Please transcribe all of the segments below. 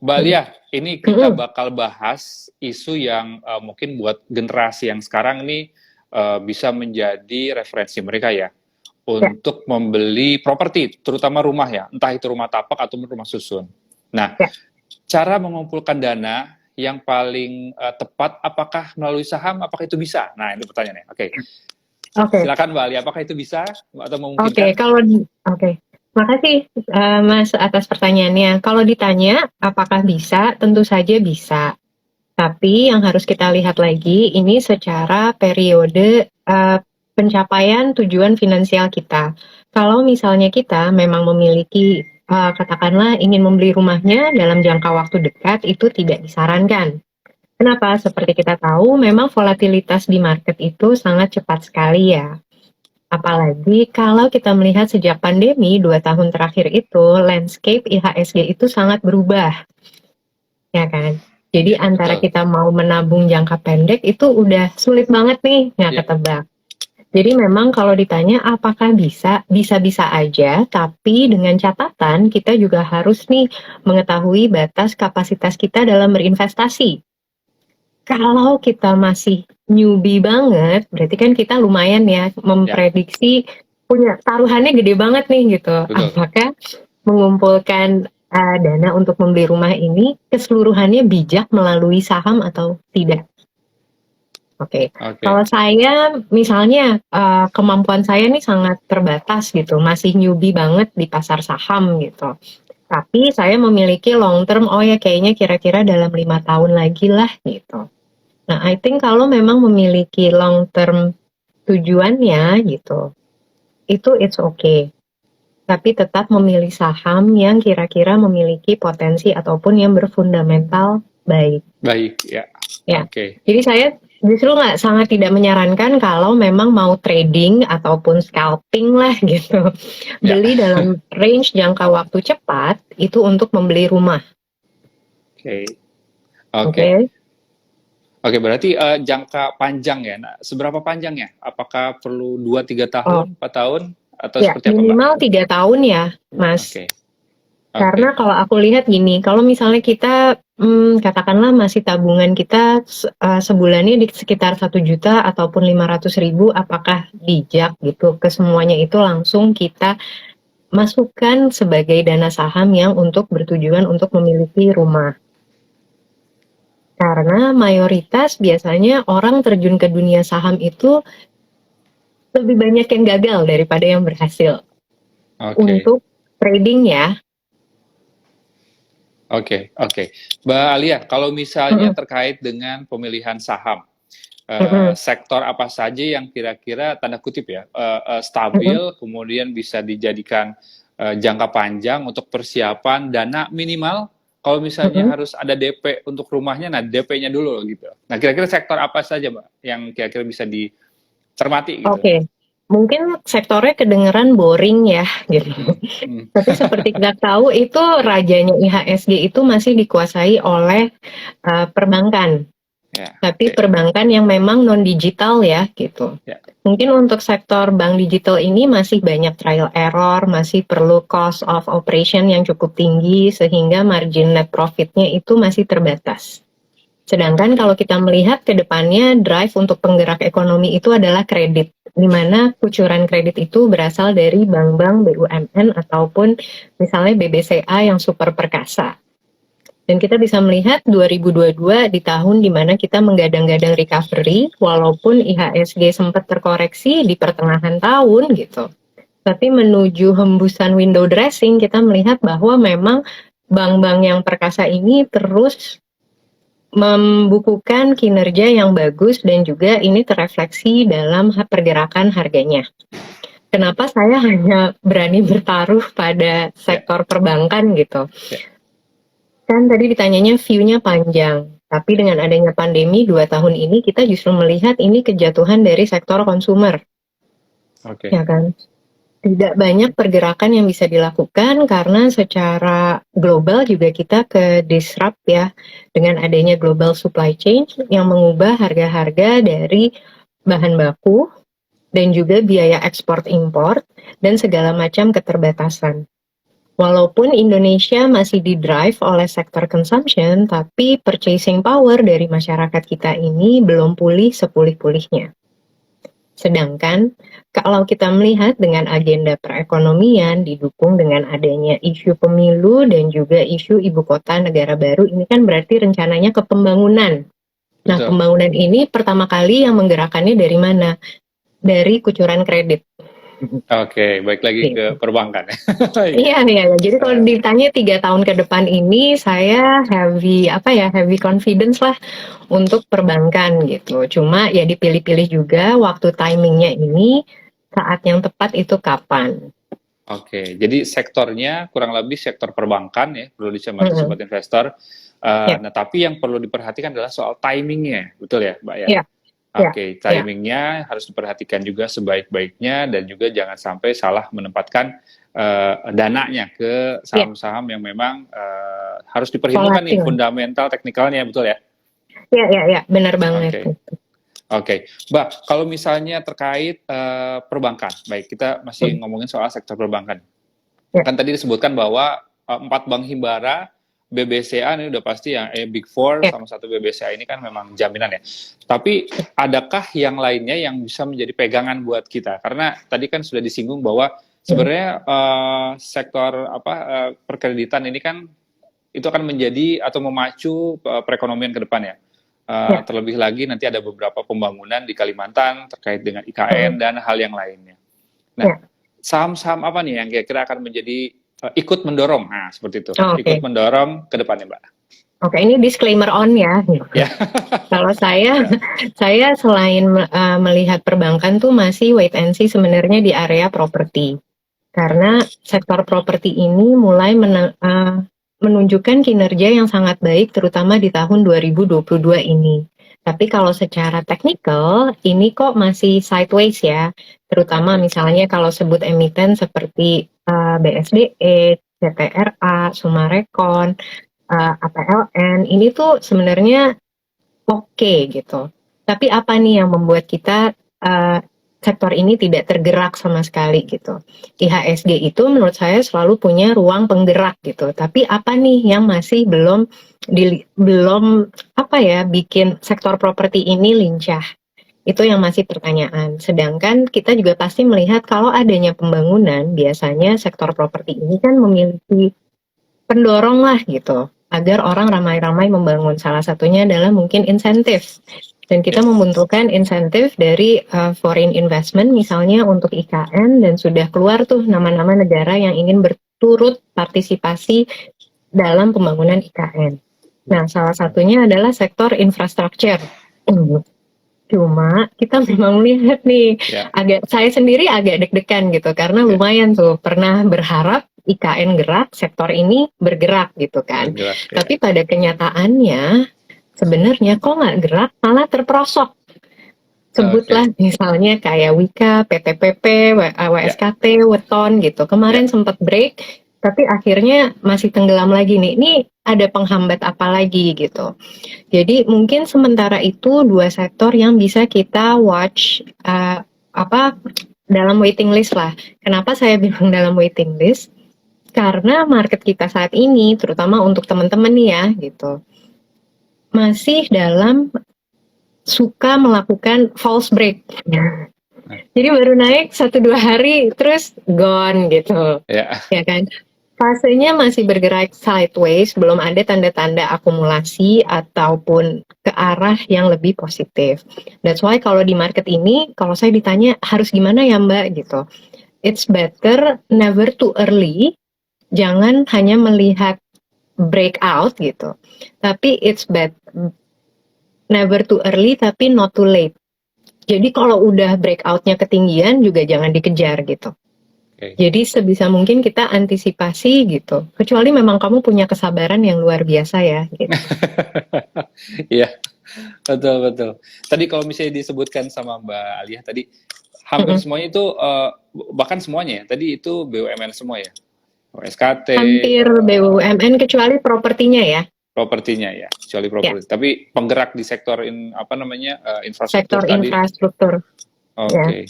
Mbak Gitu. Lia, ini kita bakal bahas isu yang mungkin buat generasi yang sekarang nih bisa menjadi referensi mereka ya Ya, untuk membeli properti, terutama rumah ya, entah itu rumah tapak atau rumah susun. Nah, ya. cara mengumpulkan dana yang paling tepat, apakah melalui saham, apakah itu bisa? Nah, ini pertanyaannya. Oke, Oke, silakan Mbak Lia, apakah itu bisa atau oke. memungkinkan? Oke. Makasih Mas atas pertanyaannya. Kalau ditanya apakah bisa, tentu saja bisa. Tapi yang harus kita lihat lagi ini secara periode pencapaian tujuan finansial kita. Kalau misalnya kita memang memiliki katakanlah ingin membeli rumahnya dalam jangka waktu dekat, itu tidak disarankan. Kenapa? Seperti kita tahu, memang volatilitas di market itu sangat cepat sekali ya. Apalagi kalau kita melihat sejak pandemi 2 tahun terakhir itu, landscape IHSG itu sangat berubah, ya kan? Jadi antara Betul. kita mau menabung jangka pendek itu udah sulit banget nih, nggak Ya. ketebak. Jadi memang kalau ditanya apakah bisa, bisa-bisa aja, tapi dengan catatan kita juga harus nih mengetahui batas kapasitas kita dalam berinvestasi. Kalau kita masih newbie banget, berarti kan kita lumayan ya Ya, memprediksi punya taruhannya gede banget nih gitu. betul. Apakah mengumpulkan dana untuk membeli rumah ini keseluruhannya bijak melalui saham atau tidak? Oke, Oke. kalau saya misalnya kemampuan saya nih sangat terbatas gitu, masih newbie banget di pasar saham gitu. Tapi saya memiliki long term, oh ya kayaknya kira-kira dalam 5 tahun lagi lah gitu. Nah, I think kalau memang memiliki long term tujuannya gitu, itu it's okay. Tapi tetap memilih saham yang kira-kira memiliki potensi ataupun yang berfundamental baik. Baik, ya. Ya, Oke. jadi saya justru sangat tidak menyarankan kalau memang mau trading ataupun scalping lah gitu. Ya. Beli dalam range jangka waktu cepat itu untuk membeli rumah. Oke. Oke. Oke. Oke, berarti jangka panjang ya. Nah, seberapa panjang ya? Apakah perlu 2, 3 tahun, Oh, 4 tahun, atau ya seperti apa, Mbak? minimal 3 tahun ya, Mas. Oke. Oke. Karena kalau aku lihat gini, kalau misalnya kita katakanlah masih tabungan kita sebulannya di sekitar 1 juta ataupun 500 ribu, apakah bijak gitu ke semuanya itu langsung kita masukkan sebagai dana saham yang untuk bertujuan untuk memiliki rumah? Karena mayoritas biasanya orang terjun ke dunia saham itu lebih banyak yang gagal daripada yang berhasil. Oke. Untuk trading ya. Oke. Oke. Mbak Alia, kalau misalnya Mm-mm, terkait dengan pemilihan saham, mm-mm, sektor apa saja yang kira-kira tanda kutip ya mm-mm, stabil, kemudian bisa dijadikan jangka panjang untuk persiapan dana minimal. Kalau misalnya mm-mm. harus ada DP untuk rumahnya, nah DP-nya dulu gitu. Nah, kira-kira sektor apa saja, Mbak, yang kira-kira bisa dicermati gitu? Oke, mungkin sektornya kedengeran boring ya, gitu. Hmm, hmm. Tapi seperti kita tahu itu rajanya IHSG itu masih dikuasai oleh perbankan. Ya, Tapi oke. perbankan yang memang non digital ya, gitu. Ya, Mungkin untuk sektor bank digital ini masih banyak trial error, masih perlu cost of operation yang cukup tinggi sehingga margin net profitnya itu masih terbatas. Sedangkan oke. kalau kita melihat ke depannya, drive untuk penggerak ekonomi itu adalah kredit, di mana kucuran kredit itu berasal dari bank-bank BUMN ataupun misalnya BBCA yang super perkasa. Dan kita bisa melihat 2022 di tahun di mana kita menggadang-gadang recovery, walaupun IHSG sempat terkoreksi di pertengahan tahun gitu. Tapi menuju hembusan window dressing, kita melihat bahwa memang bank-bank yang perkasa ini terus membukukan kinerja yang bagus dan juga ini terefleksi dalam pergerakan harganya. Kenapa saya hanya berani bertaruh pada Ya, sektor perbankan gitu? ya. Kan tadi ditanyanya view-nya panjang, tapi dengan adanya pandemi 2 tahun ini kita justru melihat ini kejatuhan dari sektor konsumer, Oke. ya kan? Tidak banyak pergerakan yang bisa dilakukan karena secara global juga kita ke disrupt ya dengan adanya global supply chain yang mengubah harga-harga dari bahan baku dan juga biaya ekspor impor dan segala macam keterbatasan. Walaupun Indonesia masih di-drive oleh sektor consumption, tapi purchasing power dari masyarakat kita ini belum pulih sepulih-pulihnya. Sedangkan kalau kita melihat dengan agenda perekonomian didukung dengan adanya isu pemilu dan juga isu ibu kota negara baru, ini kan berarti rencananya ke pembangunan. Nah, Betul. pembangunan ini pertama kali yang menggerakkannya dari mana? Dari kucuran kredit. Oke, baik lagi ke Gitu. perbankan. Iya, iya. Jadi kalau ditanya 3 tahun ke depan ini, saya heavy confidence lah untuk perbankan gitu. Cuma ya dipilih-pilih juga waktu timingnya ini, saat yang tepat itu kapan. Oke, jadi sektornya kurang lebih sektor perbankan ya, perlu dicermati Mm-mm. sobat investor. Ya, Nah, tapi yang perlu diperhatikan adalah soal timingnya, betul ya, Mbak ya? ya, ya, Oke, ya. timingnya harus diperhatikan juga sebaik-baiknya dan juga jangan sampai salah menempatkan dananya ke Ya, saham-saham yang memang harus diperhitungkan nih volatil. fundamental teknikalnya, betul ya? Ya, ya, ya, benar banget. Oke, oke. Mbak, kalau misalnya terkait perbankan, baik kita masih ngomongin soal sektor perbankan. Ya, Kan tadi disebutkan bahwa 4 bank himbara, BBCA ini udah pasti yang Big Four ya. sama satu BBCA ini kan memang jaminan ya. Tapi adakah yang lainnya yang bisa menjadi pegangan buat kita? Karena tadi kan sudah disinggung bahwa sebenarnya sektor perkreditan ini kan itu akan menjadi atau memacu perekonomian ke depan ya. Ya. Terlebih lagi nanti ada beberapa pembangunan di Kalimantan terkait dengan IKN dan hal yang lainnya. Nah, Ya. saham-saham apa nih yang kira-kira akan menjadi ikut mendorong? Nah, seperti itu. Oh, Ikut oke. mendorong ke depannya, Mbak. Oke, ini disclaimer on ya. Ya. Kalau saya selain melihat perbankan tuh masih wait and see sebenarnya di area properti. Karena sektor properti ini mulai menunjukkan kinerja yang sangat baik terutama di tahun 2022 ini. Tapi kalau secara teknikal ini kok masih sideways ya. Terutama misalnya kalau sebut emiten seperti BSDE, CTRA, Sumarekon, APLN, ini tuh sebenarnya oke gitu. Tapi apa nih yang membuat kita sektor ini tidak tergerak sama sekali gitu. IHSG itu menurut saya selalu punya ruang penggerak gitu. Tapi apa nih yang masih belum bikin sektor properti ini lincah? Itu yang masih pertanyaan. Sedangkan kita juga pasti melihat kalau adanya pembangunan, biasanya sektor properti ini kan memiliki pendorong lah gitu agar orang ramai-ramai membangun. Salah satunya adalah mungkin insentif. Dan kita membutuhkan insentif dari foreign investment misalnya untuk IKN dan sudah keluar tuh nama-nama negara yang ingin berturut partisipasi dalam pembangunan IKN. Nah, salah satunya adalah sektor infrastruktur. Cuma kita memang lihat nih, saya sendiri agak deg-degan gitu karena lumayan tuh pernah berharap IKN gerak, sektor ini bergerak gitu kan. Tapi pada kenyataannya sebenarnya kok nggak gerak, malah terperosok. Sebutlah misalnya kayak Wika, PTPP, WSKT, Weton gitu. Kemarin sempat break, tapi akhirnya masih tenggelam lagi nih. Ini ada penghambat apa lagi gitu. Jadi mungkin sementara itu 2 sektor yang bisa kita watch dalam waiting list lah. Kenapa saya bilang dalam waiting list? Karena market kita saat ini, terutama untuk teman-teman nih ya gitu, masih dalam suka melakukan false break. Jadi baru naik 1-2 hari terus gone gitu. Ya kan? Fasenya masih bergerak sideways, belum ada tanda-tanda akumulasi ataupun ke arah yang lebih positif. That's why kalau di market ini, kalau saya ditanya harus gimana ya Mbak gitu. It's better never too early. Jangan hanya melihat breakout gitu. Tapi it's never too early tapi not too late. Jadi kalau udah breakoutnya ketinggian juga jangan dikejar gitu. Jadi sebisa mungkin kita antisipasi gitu. Kecuali memang kamu punya kesabaran yang luar biasa ya. Gitu. Iya, betul. Tadi kalau misalnya disebutkan sama Mbak Alia tadi, hampir semuanya itu, bahkan semuanya ya, tadi itu BUMN semua ya? SKT. Hampir BUMN kecuali propertinya ya. Propertinya ya, kecuali properti. Tapi penggerak di sektor infrastruktur sektor tadi. Infrastruktur. Oke.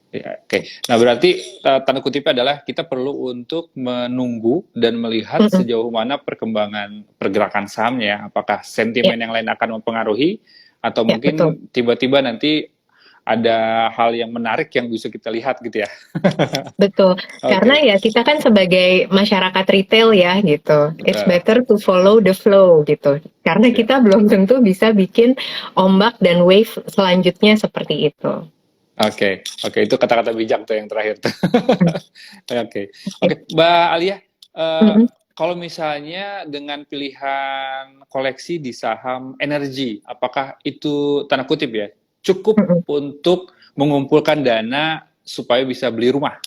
Ya, oke. Nah, berarti tanda kutipnya adalah kita perlu untuk menunggu dan melihat Mm-mm. sejauh mana perkembangan pergerakan sahamnya. Apakah Ya, sentimen yang lain akan mempengaruhi atau ya betul. mungkin tiba-tiba nanti ada hal yang menarik yang bisa kita lihat gitu ya. Betul, karena Oke, ya kita kan sebagai masyarakat retail ya gitu, it's betul. better to follow the flow gitu. Karena Ya. kita belum tentu bisa bikin ombak dan wave selanjutnya seperti itu. Oke, oke, itu kata-kata bijak tuh yang terakhir tuh. Oke, oke, Oke. Mbak Alia, eh, Mm-mm, kalau misalnya dengan pilihan koleksi di saham energi, apakah itu tanda kutip ya cukup mm-mm. untuk mengumpulkan dana supaya bisa beli rumah?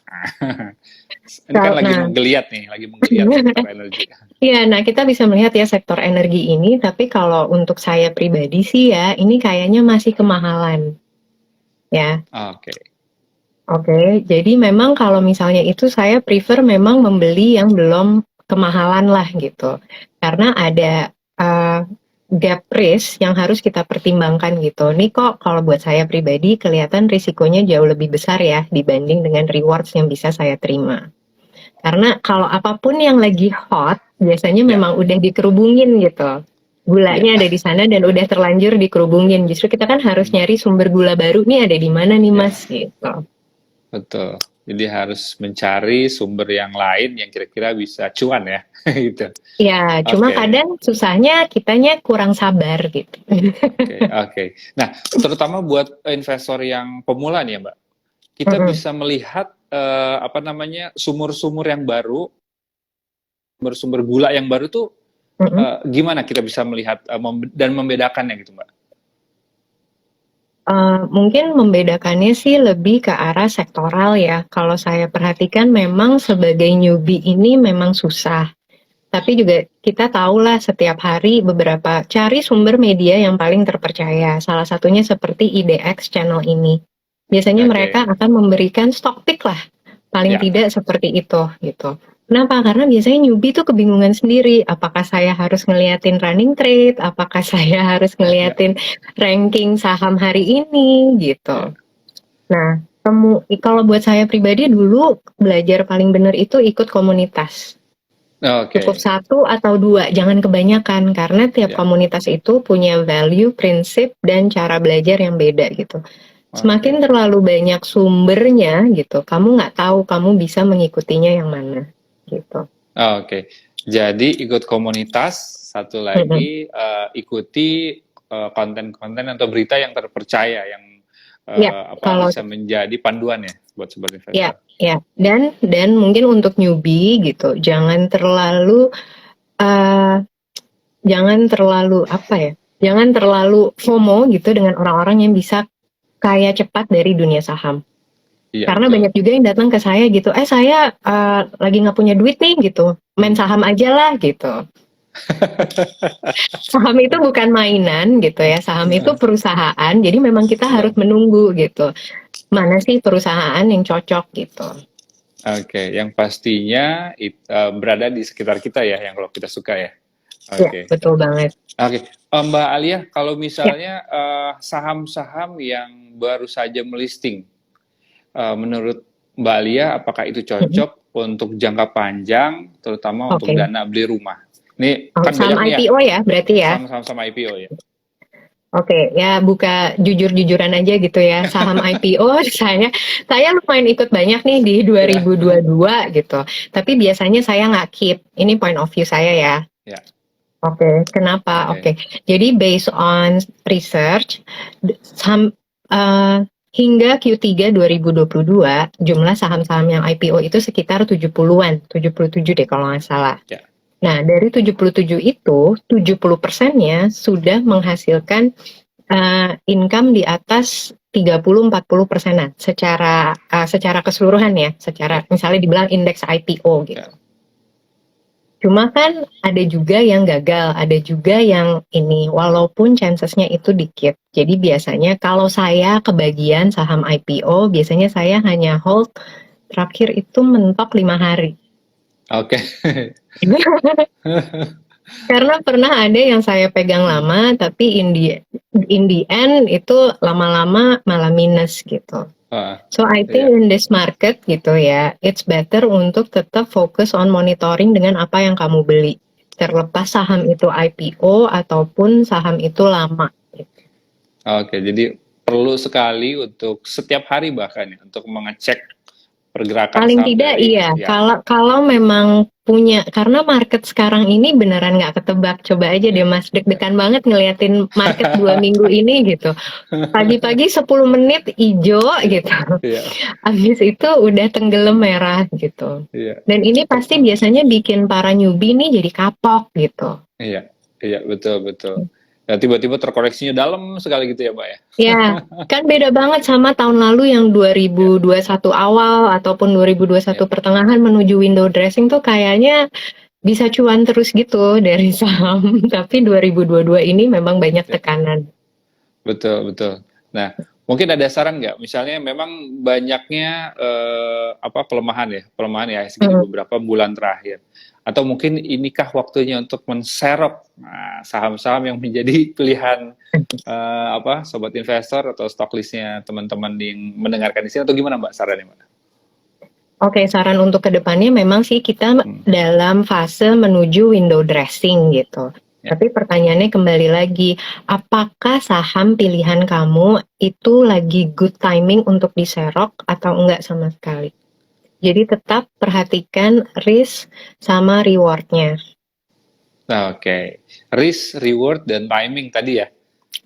Ini kan lagi Nah, menggeliat nih, lagi menggeliat sektor energi. iya, nah kita bisa melihat ya sektor energi ini, tapi kalau untuk saya pribadi sih ya, ini kayaknya masih kemahalan ya. Oke, Oke, jadi memang kalau misalnya itu saya prefer memang membeli yang belum kemahalan lah gitu. Karena ada gap risk yang harus kita pertimbangkan gitu. Nih kok kalau buat saya pribadi kelihatan risikonya jauh lebih besar ya dibanding dengan rewards yang bisa saya terima. Karena kalau apapun yang lagi hot, biasanya ya, memang udah dikerubungin gitu. ya, Gulanya ada di sana dan udah terlanjur dikerubungin. Justru kita kan harus hmm, nyari sumber gula baru nih ada di mana nih ya. Mas gitu. Betul. Jadi harus mencari sumber yang lain yang kira-kira bisa cuan ya, gitu. Ya, cuma Oke, kadang susahnya kitanya kurang sabar gitu. oke, oke. Nah, terutama buat investor yang pemula nih ya, Mbak, kita Mm-mm, bisa melihat apa namanya sumur-sumur yang baru, sumber-sumber gula yang baru tuh mm-mm. gimana kita bisa melihat dan membedakannya gitu, Mbak? Mungkin membedakannya sih lebih ke arah sektoral ya. Kalau saya perhatikan memang sebagai newbie ini memang susah. Tapi juga kita tahulah setiap hari beberapa cari sumber media yang paling terpercaya. Salah satunya seperti IDX channel ini. Biasanya mereka Oke, akan memberikan stock pick lah, paling ya, tidak seperti itu gitu. Kenapa? Karena biasanya newbie tuh kebingungan sendiri. Apakah saya harus ngeliatin running trade? Apakah saya harus ya, ngeliatin ranking saham hari ini ya. gitu. Nah, kalau buat saya pribadi dulu belajar paling benar itu ikut komunitas. Cukup Oke, satu atau dua, jangan kebanyakan karena tiap ya, komunitas itu punya value, prinsip, dan cara belajar yang beda gitu. oke. Semakin terlalu banyak sumbernya gitu, kamu nggak tahu kamu bisa mengikutinya yang mana gitu. Oke, jadi ikut komunitas, satu Mm-mm. lagi ikuti konten-konten atau berita yang terpercaya yang Ya, apa kalau bisa menjadi panduan ya buat sobat ya investor. ya dan mungkin untuk newbie gitu, eh, jangan terlalu apa ya, jangan terlalu FOMO gitu dengan orang-orang yang bisa kaya cepat dari dunia saham. Iya Karena betul. banyak juga yang datang ke saya gitu, saya lagi nggak punya duit nih gitu, main Hmm. saham aja lah gitu. Saham itu bukan mainan gitu ya, saham itu perusahaan, jadi memang kita harus Betul. menunggu gitu. Mana sih perusahaan yang cocok gitu. Oke, yang pastinya berada di sekitar kita ya, yang kalau kita suka ya. Ya, Oke, betul banget. oke. Mbak Alia, kalau Ya, misalnya saham-saham yang baru saja melisting, menurut Mbak Alia, apakah itu mm-mm. cocok untuk jangka panjang, terutama untuk Oke. dana beli rumah? Ini kan Saham banyak nih ya, IPO ya berarti ya. sama IPO ya. Oke, ya buka jujur-jujuran aja gitu ya. Saham IPO saya lumayan ikut banyak nih di Ya, 2022 gitu. Tapi biasanya saya nggak keep. Ini point of view saya ya. ya, Oke, kenapa? oke, Oke, jadi based on research, saham hingga Q3 2022 jumlah saham-saham yang IPO itu sekitar 70-an, 77 deh kalau nggak salah. ya, Nah, dari 77 itu, 70%-nya sudah menghasilkan income di atas 30-40 persenan secara keseluruhan ya, secara ya, misalnya dibilang indeks IPO gitu. ya. Cuma kan ada juga yang gagal, ada juga yang ini, walaupun chancesnya itu dikit. Jadi biasanya kalau saya kebagian saham IPO, biasanya saya hanya hold terakhir itu mentok 5 hari. Oke. Karena pernah ada yang saya pegang lama, tapi in the end itu lama-lama malah minus gitu. So I think Iya. in this market gitu ya, it's better untuk tetap fokus on monitoring dengan apa yang kamu beli. Terlepas saham itu IPO ataupun saham itu lama. Oke, jadi perlu sekali untuk setiap hari bahkan ya, untuk mengecek pergerakan Paling saham tidak dari iya, ya. kalau memang punya, karena market sekarang ini beneran nggak ketebak. Coba aja deh Mas, deg-degan banget ngeliatin market 2 minggu ini gitu. Pagi-pagi 10 menit hijau gitu. Iya, Habis itu udah tenggelam merah gitu. iya. Dan ini pasti biasanya bikin para newbie nih jadi kapok gitu. Iya, iya, betul, betul. Ya, tiba-tiba terkoreksinya dalam sekali gitu ya, Mbak ya? Ya, kan beda banget sama tahun lalu yang Iya, 2021 awal ataupun 2021 iya, pertengahan menuju window dressing tuh kayaknya bisa cuan terus gitu dari saham. Tapi 2022 ini memang banyak iya. tekanan. Betul, betul. Nah, mungkin ada saran nggak? Misalnya memang banyaknya pelemahan ya segini Hmm. beberapa bulan terakhir. Atau mungkin inikah waktunya untuk menserap saham-saham yang menjadi pilihan sobat investor atau stock listnya teman-teman yang mendengarkan di sini atau gimana Mbak sarannya Mbak? Oke, saran untuk kedepannya memang sih kita Hmm, dalam fase menuju window dressing gitu. ya. Tapi pertanyaannya kembali lagi, apakah saham pilihan kamu itu lagi good timing untuk diserok atau enggak sama sekali? Jadi tetap perhatikan risk sama rewardnya. Nah, oke. Risk, reward, dan timing tadi ya.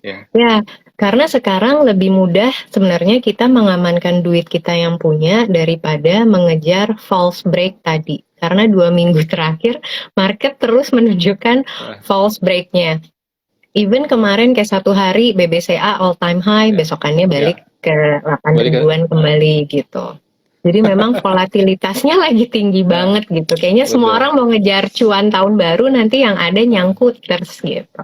Ya. Ya, karena sekarang lebih mudah sebenarnya kita mengamankan duit kita yang punya daripada mengejar false break tadi. Karena 2 minggu terakhir market terus menunjukkan Eh, false breaknya. Even kemarin kayak 1 hari BBCA all time high, ya. besokannya balik Ya. ke 8 Balik ke ribuan kembali gitu. Jadi memang volatilitasnya lagi tinggi nah, banget gitu. Kayaknya semua betul. orang mau ngejar cuan tahun baru, nanti yang ada nyangkut terus gitu.